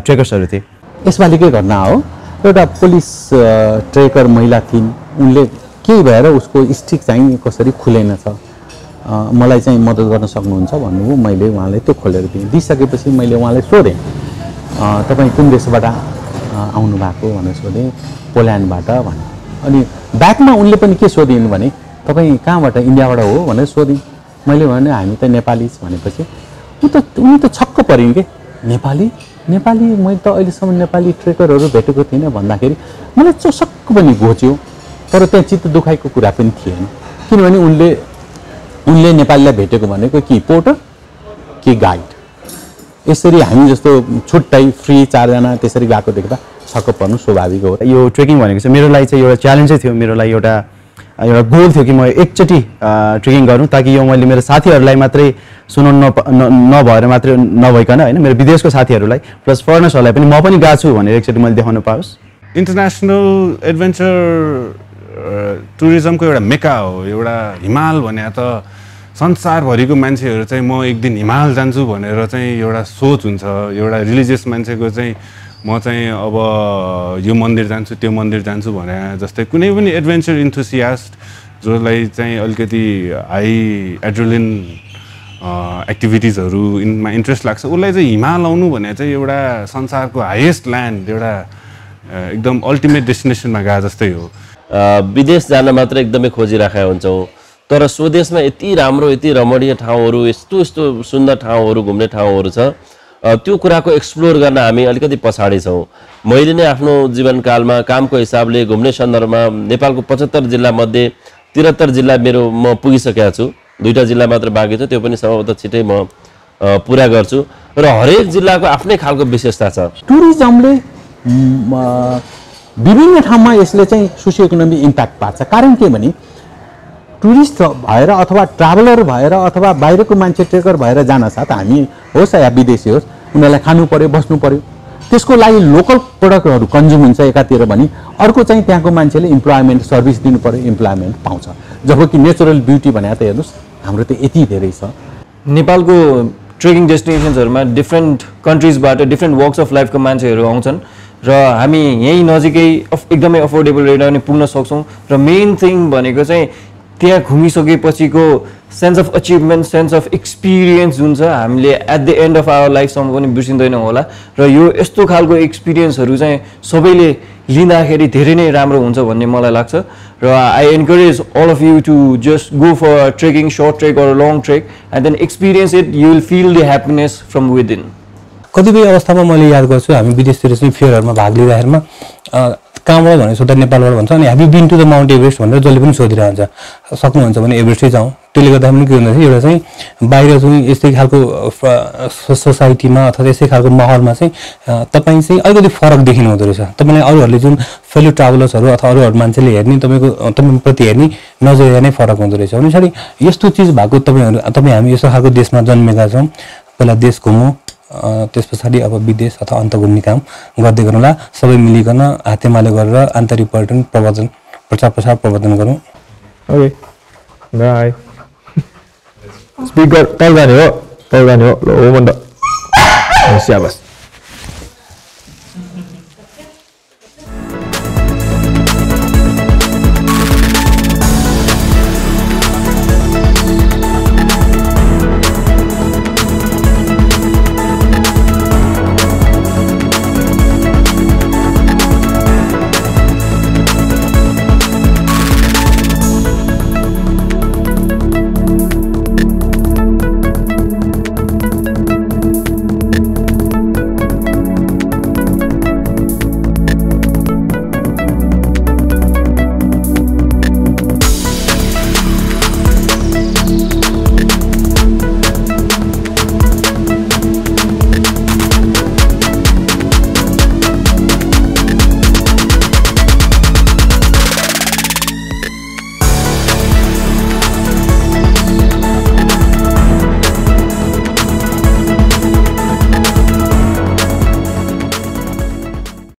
Speaker 1: ट्रेकर्सहरू थिए।
Speaker 3: यसपालिकै घटना हो, एउटा पुलिस ट्रेकर महिला थिइन्, उनले केही भएर उसको स्टिक चाहिँ कसरी खुलेनछ, मलाई चाहिँ मद्दत गर्न सक्नुहुन्छ भन्नुभयो। मैले उहाँलाई त्यो खोलेर दिइसकेपछि मैले उहाँलाई सोधेँ तपाईँ कुन देशबाट आउनु भएको भनेर सोधेँ। पोल्यान्डबाट भने। अनि ब्याकमा उनले पनि के सोधिन् भने तपाईँ कहाँबाट? इन्डियाबाट हो भनेर सोधिन्। मैले भने हामी त नेपाली भनेपछि उनी त छक्क परिन् के। नेपाली मैले त अहिलेसम्म नेपाली ट्रेकरहरू भेटेको थिइनँ भन्दाखेरि मलाई चसक्क पनि घोच्यो। तर त्यहाँ चित्त दुखाइको कुरा पनि थिएन, किनभने उनले नेपालीलाई भेटेको भनेको कि पोर्टर कि गाइड। यसरी हामी जस्तो छुट्टै फ्री 4 जना त्यसरी गएको देख्दा छक्क पर्नु स्वाभाविक हो।
Speaker 1: यो ट्रेकिङ भनेको चाहिँ मेरो लागि चाहिँ एउटा च्यालेन्जै थियो, मेरो लागि एउटा गोल थियो कि म एकचोटि ट्रेकिङ गरौँ, ताकि यो मैले मेरो साथीहरूलाई मात्रै सुनाउनु नभएर मात्रै नभइकन होइन, मेरो विदेशको साथीहरूलाई प्लस फरेनर्सहरूलाई पनि म पनि गएको छु भनेर एकचोटि मैले देखाउन पाओस्।
Speaker 9: इन्टरनेसनल एडभेन्चर टुरिज्मको एउटा मेका हो। एउटा हिमाल भने त संसारभरिको मान्छेहरू चाहिँ म एक दिन हिमाल जान्छु भनेर चाहिँ एउटा सोच हुन्छ। एउटा रिलिजियस मान्छेको चाहिँ म चाहिँ अब यो मन्दिर जान्छु त्यो मन्दिर जान्छु भने जस्तै कुनै पनि एडभेन्चर इन्थुसियास्ट जसलाई चाहिँ अलिकति हाई एड्रेलिन एक्टिभिटिजहरू इनमा इन्ट्रेस्ट लाग्छ उसलाई चाहिँ हिमाल आउनु भने चाहिँ एउटा संसारको हाइएस्ट ल्यान्ड, एउटा एकदम अल्टिमेट डेस्टिनेसनमा गए जस्तै हो।
Speaker 7: विदेश जान मात्र एकदमै खोजिराखेका हुन्छौँ, तर स्वदेशमा यति राम्रो यति रमणीय ठाउँहरू, यस्तो सुन्दर ठाउँहरू, घुम्ने ठाउँहरू छ, त्यो कुराको एक्सप्लोर गर्न हामी अलिकति पछाडि छौँ। मैले नै आफ्नो जीवनकालमा कामको हिसाबले घुम्ने सन्दर्भमा नेपालको 75 जिल्लामध्ये 73 जिल्ला म पुगिसकेका छु। 2टा जिल्ला मात्र बाँकी छ, त्यो पनि सम्भवतः छिटै म पुरा गर्छु। र हरेक जिल्लाको आफ्नै खालको विशेषता छ।
Speaker 3: टुरिज्मले विभिन्न ठाउँमा यसले चाहिँ सोसियो इकोनोमिक इम्प्याक्ट पार्छ। कारण के भने टुरिस्ट भएर अथवा ट्राभलर भएर अथवा बाहिरको मान्छे ट्रेकर भएर जान साथ हामी होस् या विदेशी होस् उनीहरूलाई खानु पर्यो, बस्नु पर्यो, त्यसको लागि लोकल प्रडक्टहरू कन्ज्युम हुन्छ एकातिर भने अर्को चाहिँ त्यहाँको मान्छेले इम्प्लोइमेन्ट सर्भिस दिनु पर्यो, इम्प्लोइमेन्ट पाउँछ। जबकि नेचुरल ब्युटी भने त हेर्नुहोस् हाम्रो त यति धेरै छ।
Speaker 5: नेपालको ट्रेकिङ डेस्टिनेसन्सहरूमा डिफ्रेन्ट कन्ट्रिजबाट डिफ्रेन्ट वर्क्स अफ लाइफको मान्छेहरू आउँछन् र हामी यहीँ नजिकै एकदमै अफोर्डेबल रेटमा पनि पुग्न सक्छौँ। र मेन थिङ भनेको चाहिँ त्यहाँ घुमिसकेपछिको sense of achievement, sense of experience जुन छ हामीले at the end of our लाइफसम्म पनि बिर्सिँदैन होला। र यो यस्तो खालको एक्सपिरियन्सहरू चाहिँ सबैले लिँदाखेरि धेरै नै राम्रो हुन्छ भन्ने मलाई लाग्छ। र I encourage all of you to just go for trekking, short trek or long trek and then experience it, you will feel the happiness from within.
Speaker 10: कतिपय अवस्थामा मैले याद गर्छु हामी विदेशतिर चाहिँ फेयरहरूमा भाग लिँदाखेरिमा कहाँबाट भनेर सोद्धा नेपालबाट भन्छ अनि have you been to the Mount Everest भनेर जसले पनि सोधिरहन्छ। सक्नुहुन्छ भने एभरेस्टै जाउँ। त्यसले गर्दा पनि के हुँदैछ एउटा चाहिँ बाहिर चाहिँ यस्तै खालको सोसाइटीमा अथवा यस्तै खालको माहौलमा चाहिँ तपाईँ चाहिँ अलिकति फरक देखिनु हुँदो रहेछ। तपाईँलाई अरूहरूले जुन फेलो ट्राभलर्सहरू अथवा अरूहरू मान्छेले हेर्ने तपाईँप्रति हेर्ने नजरिया नै फरक हुँदो रहेछ। अनि पछाडि यस्तो चिज भएको तपाईँ हामी यस्तो खालको देशमा जन्मेका छौँ, पहिला देश घुमौँ, त्यस पछाडि अब विदेश अथवा अन्त घुम्ने काम गर्दै गरौँला। सबै मिलिकन हातेमाले गरेर आन्तरिक पर्यटन प्रवर्धन प्रचार प्रवर्धन गरौँ।
Speaker 6: Okay by. स्पिकर तल जाने हो ल हो भन्दा स्याबास।